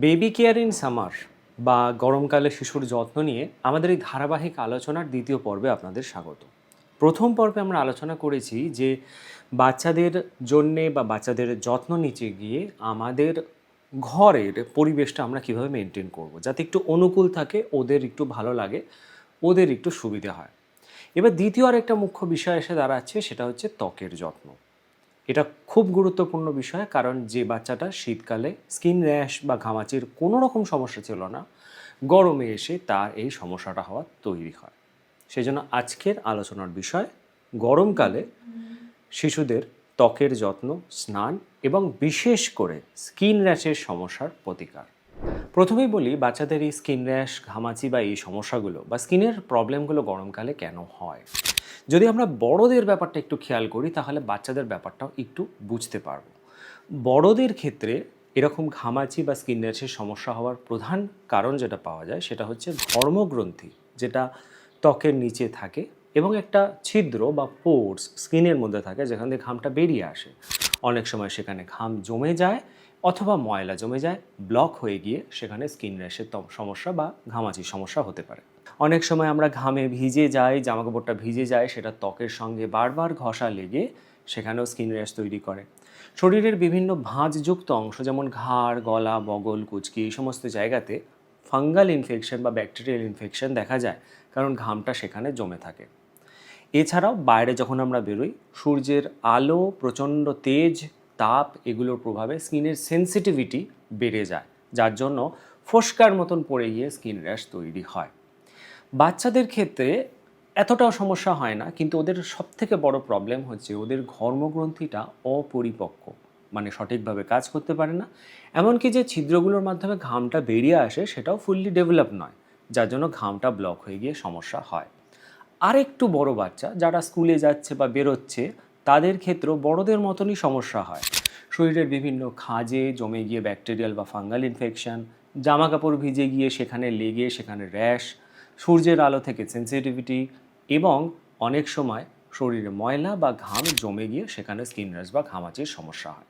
Baby care in summer বা গরমকালে শিশুর যত্ন নিয়ে আমাদের এই ধারাবাহিক আলোচনার দ্বিতীয় পর্বে আপনাদের স্বাগত। প্রথম পর্বে আমরা আলোচনা করেছি যে বাচ্চাদের জন্যে বা বাচ্চাদের যত্ন নিতে গিয়ে আমাদের ঘরের পরিবেশটা আমরা কীভাবে মেনটেন করব, যাতে একটু অনুকূল থাকে, ওদের একটু ভালো লাগে, ওদের একটু সুবিধা হয়। এবার দ্বিতীয় আরেকটা মুখ্য বিষয় এসে দাঁড়াচ্ছে, সেটা হচ্ছে ত্বকের যত্ন। এটা খুব গুরুত্বপূর্ণ বিষয়, কারণ যে বাচ্চাটা শীতকালে স্কিন র্যাশ বা ঘামাচির কোনো রকম সমস্যা ছিল না, গরমে এসে তার এই সমস্যাটা হওয়া তৈরি হয়। সেই জন্য আজকের আলোচনার বিষয় গরমকালে শিশুদের ত্বকের যত্ন, স্নান এবং বিশেষ করে স্কিন র্যাশের সমস্যার প্রতিকার। প্রথমেই বলি, বাচ্চাদের এই স্কিন র্যাশ, ঘামাচি বা এই সমস্যাগুলো বা স্কিনের প্রবলেমগুলো গরমকালে কেন হয়। যদি আমরা বড়দের ব্যাপারটা একটু খেয়াল করি, তাহলে বাচ্চাদের ব্যাপারটাও একটু বুঝতে পারবো। বড়দের ক্ষেত্রে এরকম ঘামাচি বা স্কিন র্যাশের সমস্যা হওয়ার প্রধান কারণ যেটা পাওয়া যায়, সেটা হচ্ছে ঘর্মগ্রন্থি, যেটা ত্বকের নিচে থাকে এবং একটা ছিদ্র বা পোর্স স্কিনের মধ্যে থাকে, যেখান থেকে ঘামটা বেরিয়ে আসে। অনেক সময় সেখানে ঘাম জমে যায় অথবা ময়লা জমে যায়, ব্লক হয়ে গিয়ে সেখানে স্কিন র্যাশের সমস্যা বা ঘামাচির সমস্যা হতে পারে। অনেক সময় আমরা ঘামে ভিজে যাই, জামাকাপড়টা ভিজে যায়, সেটা ত্বকের সঙ্গে বারবার ঘষা লেগে সেখানেও স্কিন র্যাশ তৈরি করে। শরীরের বিভিন্ন ভাঁজযুক্ত অংশ যেমন ঘাড়, গলা, বগল, কুঁচকি, এই সমস্ত জায়গাতে ফাঙ্গাল ইনফেকশন বা ব্যাকটেরিয়াল ইনফেকশন দেখা যায়, কারণ ঘামটা সেখানে জমে থাকে। এছাড়াও বাইরে যখন আমরা বেরোই, সূর্যের আলো, প্রচণ্ড তেজ, তাপ, এগুলোর প্রভাবে স্কিনের সেন্সিটিভিটি বেড়ে যায়, যার জন্য ফোস্কার মতন পড়ে গিয়ে স্কিন র্যাশ তৈরি হয়। বাচ্চাদের ক্ষেত্রে এতটাও সমস্যা হয় না, কিন্তু ওদের সবথেকে বড় প্রবলেম হচ্ছে ওদের ঘর্মগ্রন্থিটা অপরিপক্ক, মানে সঠিকভাবে কাজ করতে পারে না। এমনকি যে ছিদ্রগুলোর মাধ্যমে ঘামটা বেরিয়ে আসে, সেটাও ফুললি ডেভেলপ নয়, যার জন্য ঘামটা ব্লক হয়ে গিয়ে সমস্যা হয়। আর একটু বড় বাচ্চা যারা স্কুলে যাচ্ছে বা বেরোচ্ছে, তাদের ক্ষেত্রেও বড়দের মতনই সমস্যা হয়। শরীরের বিভিন্ন খাঁজে জমে গিয়ে ব্যাকটেরিয়াল বা ফাঙ্গাল ইনফেকশন, জামা কাপড় ভিজে গিয়ে সেখানে লেগে সেখানে র্যাশ, সূর্যের আলো থেকে সেন্সিটিভিটি এবং অনেক সময় শরীরে ময়লা বা ঘাম জমে গিয়ে সেখানে স্কিন র্যাশ বা ঘামাচির সমস্যা হয়।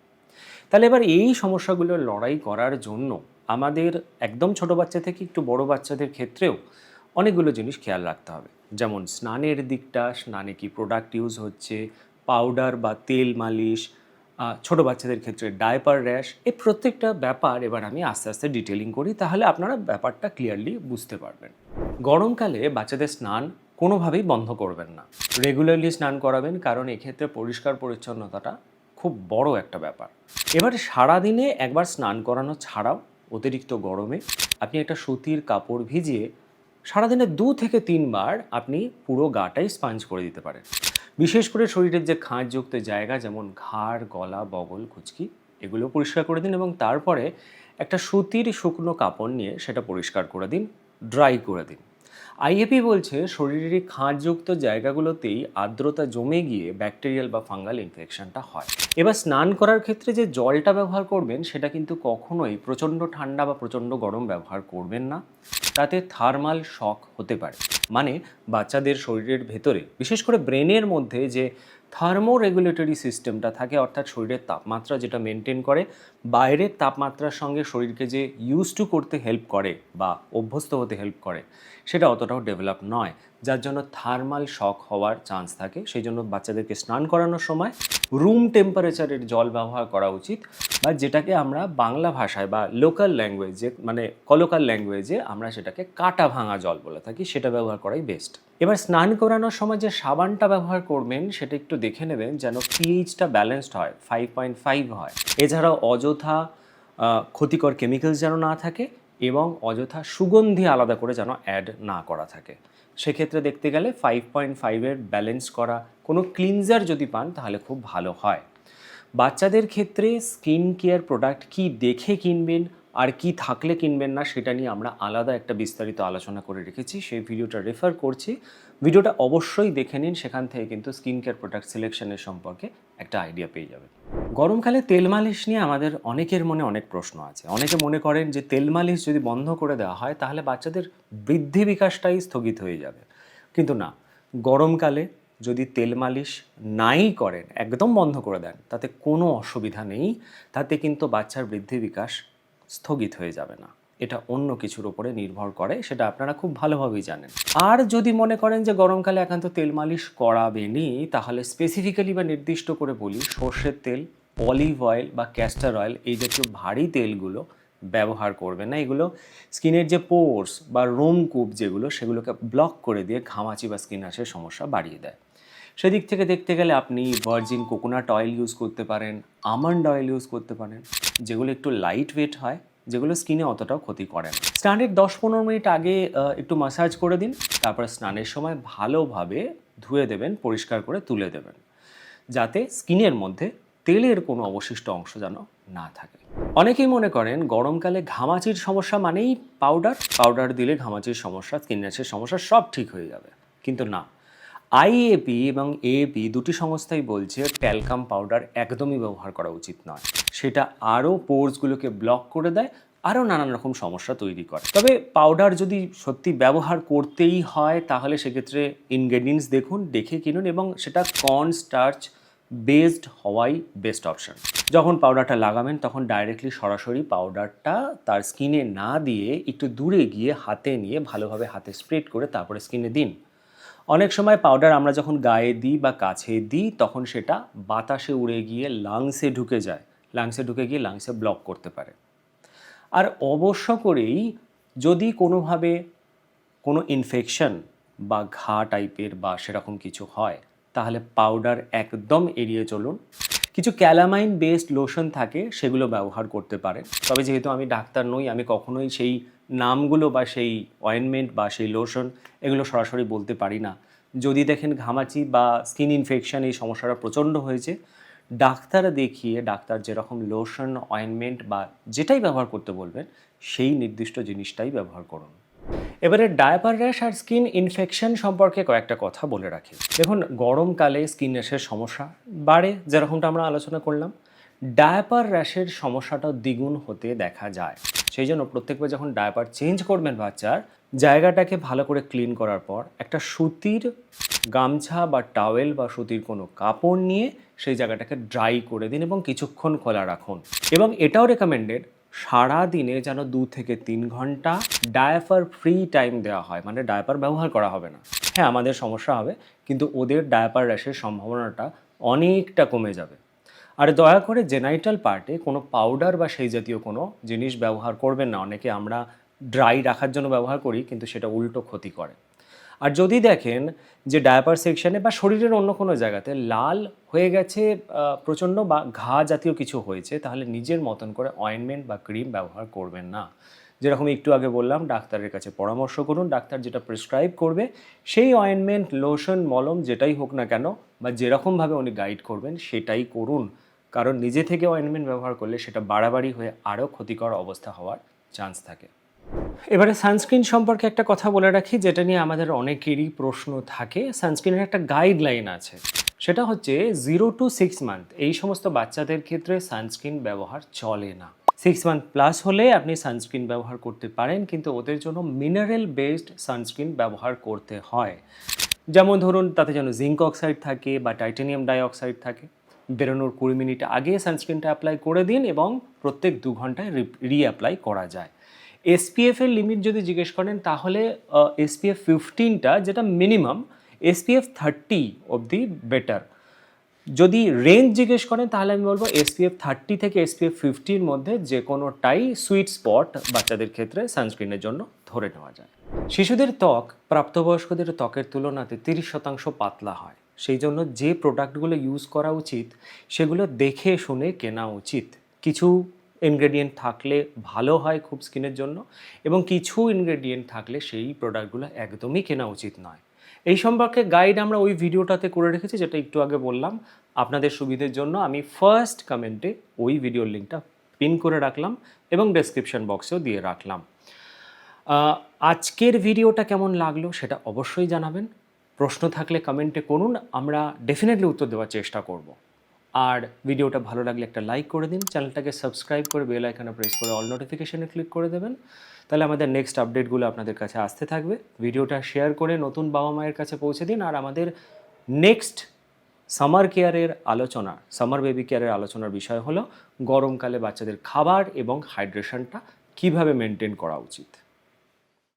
তাহলে এবার এই সমস্যাগুলোর লড়াই করার জন্য আমাদের একদম ছোট বাচ্চা থেকে একটু বড় বাচ্চাদের ক্ষেত্রেও অনেকগুলো জিনিস খেয়াল রাখতে হবে। যেমন স্নানের দিকটা, স্নানে কি প্রোডাক্ট ইউজ হচ্ছে, পাউডার বা তেল মালিশ, ছোট বাচ্চাদের ক্ষেত্রে ডায়পার র্যাশ, এই প্রত্যেকটা ব্যাপার এবার আমি আস্তে আস্তে ডিটেলিং করি, তাহলে আপনারা ব্যাপারটা ক্লিয়ারলি বুঝতে পারবেন। গরমকালে বাচ্চাদের স্নান কোনোভাবেই বন্ধ করবেন না, রেগুলারলি স্নান করাবেন, কারণ এক্ষেত্রে পরিষ্কার পরিচ্ছন্নতাটা খুব বড় একটা ব্যাপার। এবার সারাদিনে একবার স্নান করানো ছাড়াও অতিরিক্ত গরমে আপনি একটা সুতির কাপড় ভিজিয়ে সারাদিনে 2 থেকে 3 বার আপনি পুরো গাটাই স্পঞ্জ করে দিতে পারেন। বিশেষ করে শরীরের যে খাঁজযুক্ত জায়গা, যেমন ঘাড়, গলা, বগল, কুঁচকি, এগুলো পরিষ্কার করে দিন এবং তারপরে একটা সুতির শুকনো কাপড় নিয়ে সেটা পরিষ্কার করে দিন, ড্রাই করে দিন। আইএপি বলছে শরীরের এই খাঁজযুক্ত জায়গাগুলোতেই আর্দ্রতা জমে গিয়ে ব্যাকটেরিয়াল বা ফাঙ্গাল ইনফেকশনটা হয়। এবার স্নান করার ক্ষেত্রে যে জলটা ব্যবহার করবেন, সেটা কিন্তু কখনোই প্রচণ্ড ঠান্ডা বা প্রচণ্ড গরম ব্যবহার করবেন না, তাতে থার্মাল শক হতে পারে। মানে বাচ্চাদের শরীরের ভেতরে, বিশেষ করে ব্রেনের মধ্যে যে থার্মো রেগুলেটরি সিস্টেমটা থাকে, অর্থাৎ শরীরের তাপমাত্রা যেটা মেনটেন করে, বাইরের তাপমাত্রার সঙ্গে শরীরকে যে ইউজ টু করতে হেল্প করে বা অভ্যস্ত হতে হেল্প করে, সেটা অতটাও ডেভেলপ নয়, যার জন্য থার্মাল শক হওয়ার চান্স থাকে। সেই জন্য বাচ্চাদেরকে স্নান করানোর সময় রুম টেম্পারেচারের জল ব্যবহার করা উচিত, বা যেটাকে আমরা বাংলা ভাষায় বা লোকাল ল্যাঙ্গুয়েজে, মানে কলোকাল ল্যাঙ্গুয়েজে আমরা সেটাকে কাটা ভাঙা জল বলে থাকি, সেটা ব্যবহার করাই বেস্ট। এবার স্নান করানোর সময় যে সাবানটা ব্যবহার করবেন, সেটা একটু দেখে নেবেন যেন পিএইচটা ব্যালেন্সড হয়, 5.5 হয়। এছাড়াও অযথা ক্ষতিকর কেমিক্যালস যেন না থাকে এবং অযথা সুগন্ধি আলাদা করে যেন অ্যাড না করা থাকে। সেক্ষেত্রে দেখতে গেলে 5.5-এর ব্যালেন্স করা কোনো ক্লিনজার যদি পান, তাহলে খুব ভালো হয়। বাচ্চাদের ক্ষেত্রে স্কিন কেয়ার প্রোডাক্ট কি দেখে কিনবেন আর কি থাকলে কিনবেন না, সেটা নিয়ে আমরা আলাদা একটা বিস্তারিত আলোচনা করে রেখেছি, সেই ভিডিওটা রেফার করছি। ভিডিওটা অবশ্যই দেখে নিন, সেখান থেকে কিন্তু স্কিন কেয়ার প্রোডাক্ট সিলেকশনের সম্পর্কে একটা আইডিয়া পেয়ে যাবেন। গরমকালে তেল মালিশ নিয়ে আমাদের অনেকের মনে অনেক প্রশ্ন আছে। অনেকে মনে করেন যে তেল মালিশ যদি বন্ধ করে দেওয়া হয়, তাহলে বাচ্চাদের বৃদ্ধি বিকাশটাই স্থগিত হয়ে যাবে। কিন্তু না, গরমকালে যদি তেল মালিশ নাই করেন, একদম বন্ধ করে দেন, তাতে কোনো অসুবিধা নেই। তাতে কিন্তু বাচ্চার বৃদ্ধি বিকাশ স্থগিত হয়ে যাবে না, এটা অন্য কিছুর উপরে নির্ভর করে, সেটা আপনারা খুব ভালোভাবেই জানেন। আর যদি মনে করেন যে গরমকালে একান্ত তেল মালিশ করাবেনই, তাহলে স্পেসিফিক্যালি বা নির্দিষ্ট করে বলি, সর্ষের তেল, অলিভ অয়েল বা ক্যাস্টর অয়েল এই জাতীয় ভারী তেলগুলো ব্যবহার করবেন না। এগুলো স্কিনের যে পোর্স বা রোমকূপ যেগুলো, সেগুলোকে ব্লক করে দিয়ে ঘামাচি বা স্কিন র্যাশের সমস্যা বাড়িয়ে দেয়। সেদিক থেকে দেখতে গেলে আপনি ভার্জিন কোকোনাট অয়েল ইউজ করতে পারেন, আমন্ড অয়েল ইউজ করতে পারেন, যেগুলো একটু লাইট ওয়েট হয়, যেগুলো স্কিনে অতটাও ক্ষতি করে না। স্নানের 10-15 মিনিট আগে একটু ম্যাসাজ করে দিন, তারপরে স্নানের সময় ভালোভাবে ধুয়ে দেবেন, পরিষ্কার করে তুলে দেবেন, যাতে স্কিনের মধ্যে তেলের কোনো অবশিষ্ট অংশ যেন না থাকে। অনেকেই মনে করেন গরমকালে ঘামাচির সমস্যা মানেই পাউডার দিলে ঘামাচির সমস্যা, স্কিন র্যাশের সমস্যা সব ঠিক হয়ে যাবে, কিন্তু না। আইএপি এবং এএপি দুটি সংস্থাই বলছে ট্যালকাম পাউডার একদমই ব্যবহার করা উচিত নয়। সেটা আরও পোর্সগুলোকে ব্লক করে দেয়, আরও নানান রকম সমস্যা তৈরি করে। তবে পাউডার যদি সত্যি ব্যবহার করতেই হয়, তাহলে সেক্ষেত্রে ইনগ্রেডিয়েন্টস দেখুন, দেখে কিনুন, এবং সেটা কর্ন স্টার্চ বেসড হওয়াই বেস্ট অপশন। যখন পাউডারটা লাগাবেন তখন ডাইরেক্টলি সরাসরি পাউডারটা তার স্কিনে না দিয়ে একটু দূরে গিয়ে হাতে নিয়ে ভালোভাবে হাতে স্প্রেড করে তারপরে স্কিনে দিন। অনেক সময় পাউডার আমরা যখন গায়ে দিই বা কাছে দিই, তখন সেটা বাতাসে উড়ে গিয়ে লাংসে ঢুকে যায়, লাংসে ঢুকে গিয়ে লাংসে ব্লক করতে পারে। আর অবশ্য করেই যদি কোনোভাবে কোনো ইনফেকশন বা ঘা টাইপের বা সেরকম কিছু হয়, তাহলে পাউডার একদম এড়িয়ে চলুন। কিছু ক্যালামাইন বেসড লোশন থাকে, সেগুলো ব্যবহার করতে পারেন। তবে যেহেতু আমি ডাক্তার নই, আমি কখনোই সেই নামগুলো বা সেই অয়েনমেন্ট বা সেই লোশন এগুলো সরাসরি বলতে পারি না। যদি দেখেন ঘামাচি বা স্কিন ইনফেকশন এই সমস্যাটা প্রচণ্ড হয়েছে, ডাক্তার দেখিয়ে ডাক্তার যেরকম লোশন, অয়েনমেন্ট বা যেটাই ব্যবহার করতে বলবেন, সেই নির্দিষ্ট জিনিসটাই ব্যবহার করুন। এবারে ডায়াপার র্যাশ আর স্কিন ইনফেকশন সম্পর্কে কয়েকটা কথা বলে রাখি। দেখুন, গরমকালে স্কিন র্যাশের সমস্যা বাড়ে, যেরকমটা আমরা আলোচনা করলাম। ডায়াপার র্যাশের সমস্যাটাও দ্বিগুণ হতে দেখা যায়। সেই জন্য প্রত্যেকবার যখন ডায়াপার চেঞ্জ করবেন বাচ্চার, জায়গাটাকে ভালো করে ক্লিন করার পর একটা সুতির গামছা বা টাওয়েল বা সুতির কোনো কাপড় নিয়ে সেই জায়গাটাকে ড্রাই করে দিন এবং কিছুক্ষণ খোলা রাখুন। এবং এটাও রেকমেন্ডেড, সারা দিনে যেন 2 থেকে 3 ঘন্টা ডায়াপার ফ্রি টাইম দেওয়া হয়, মানে ডায়াপার ব্যবহার করা হবে না। হ্যাঁ, আমাদের সমস্যা হবে, কিন্তু ওদের ডায়াপার র্যাশের সম্ভাবনাটা অনেকটা কমে যাবে। আর দয়া করে জেনাইটাল পার্টে কোনো পাউডার বা সেই জাতীয় কোনো জিনিস ব্যবহার করবেন না। অনেকে আমরা ড্রাই রাখার জন্য ব্যবহার করি, কিন্তু সেটা উল্টো ক্ষতি করে। আর যদি দেখেন যে ডায়াপার সেকশনে বা শরীরের অন্য কোনো জায়গাতে লাল হয়ে গেছে প্রচণ্ড বা ঘা জাতীয় কিছু হয়েছে, তাহলে নিজের মতন করে অয়েনমেন্ট বা ক্রিম ব্যবহার করবেন না। যেরকম একটু আগে বললাম, ডাক্তারের কাছে পরামর্শ করুন। ডাক্তার যেটা প্রেসক্রাইব করবে সেই অয়েনমেন্ট, লোশন, মলম যেটাই হোক না কেন বা যেরকমভাবে উনি গাইড করবেন সেটাই করুন। কারণ নিজে থেকে অয়েনমেন্ট ব্যবহার করলে সেটা বাড়াবাড়ি হয়ে আরও ক্ষতিকর অবস্থা হওয়ার চান্স থাকে। এবারে সানস্ক্রিন সম্পর্কে একটা কথা বলে রাখি, যেটা নিয়ে আমাদের অনেকেরই প্রশ্ন থাকে। সানস্ক্রিনের একটা গাইডলাইন আছে, সেটা হচ্ছে 0 to 6 মান্থ এই সমস্ত বাচ্চাদের ক্ষেত্রে সানস্ক্রিন ব্যবহার চলে না। 6 মান্থ প্লাস হলে আপনি সানস্ক্রিন ব্যবহার করতে পারেন, কিন্তু ওদের জন্য মিনারেল বেসড সানস্ক্রিন ব্যবহার করতে হয়। যেমন ধরুন, তাতে যেন জিঙ্ক অক্সাইড থাকে বা টাইটানিয়াম ডাইঅক্সাইড থাকে। বেরোনোর 20 মিনিট আগে সানস্ক্রিনটা অ্যাপ্লাই করে দিন এবং প্রত্যেক 2 ঘন্টায় রিঅ্যাপ্লাই করা যায়। এসপিএফের লিমিট যদি জিজ্ঞেস করেন, তাহলে এসপিএফ 15টা যেটা মিনিমাম, এসপিএফ 30 অবধি বেটার। যদি রেঞ্জ জিজ্ঞেস করেন, তাহলে আমি বলবো এসপিএফ 30 থেকে এসপিএফ 50-র মধ্যে যে কোনোটাই সুইট স্পট বাচ্চাদের ক্ষেত্রে সানস্ক্রিনের জন্য ধরে নেওয়া যায়। শিশুদের ত্বক প্রাপ্তবয়স্কদের ত্বকের তুলনাতে 30% পাতলা হয়। সেই জন্য যে প্রোডাক্টগুলো ইউজ করা উচিত সেগুলো দেখে শুনে কেনা উচিত। কিছু ইনগ্রেডিয়েন্ট থাকলে ভালো হয় খুব স্কিনের জন্য, এবং কিছু ইনগ্রেডিয়েন্ট থাকলে সেই প্রোডাক্টগুলো একদমই কেনা উচিত নয়। এই সম্পর্কে গাইড আমরা ওই ভিডিওটাতে করে রেখেছি, যেটা একটু আগে বললাম। আপনাদের সুবিধের জন্য আমি ফার্স্ট কমেন্টে ওই ভিডিওর লিঙ্কটা পিন করে রাখলাম এবং ডেসক্রিপশন বক্সেও দিয়ে রাখলাম। আজকের ভিডিওটা কেমন লাগলো সেটা অবশ্যই জানাবেন। প্রশ্ন থাকলে কমেন্টে করুন, আমরা ডেফিনেটলি উত্তর দেওয়ার চেষ্টা করব। আর ভিডিওটা ভালো লাগলে একটা লাইক করে দিন, চ্যানেলটাকে সাবস্ক্রাইব করে বেল আইকনে প্রেস করে অল নোটিফিকেশনে ক্লিক করে দেবেন। তাহলে আমাদের নেক্সট আপডেটগুলো আপনাদের কাছে আসতে থাকবে। ভিডিওটা শেয়ার করে নতুন বাবা মায়ের কাছে পৌঁছে দিন। আর আমাদের নেক্সট সামার কেয়ারের আলোচনা, সামার বেবি কেয়ারের আলোচনার বিষয় হলো গরমকালে বাচ্চাদের খাবার এবং হাইড্রেশনটা কিভাবে মেনটেন করা উচিত।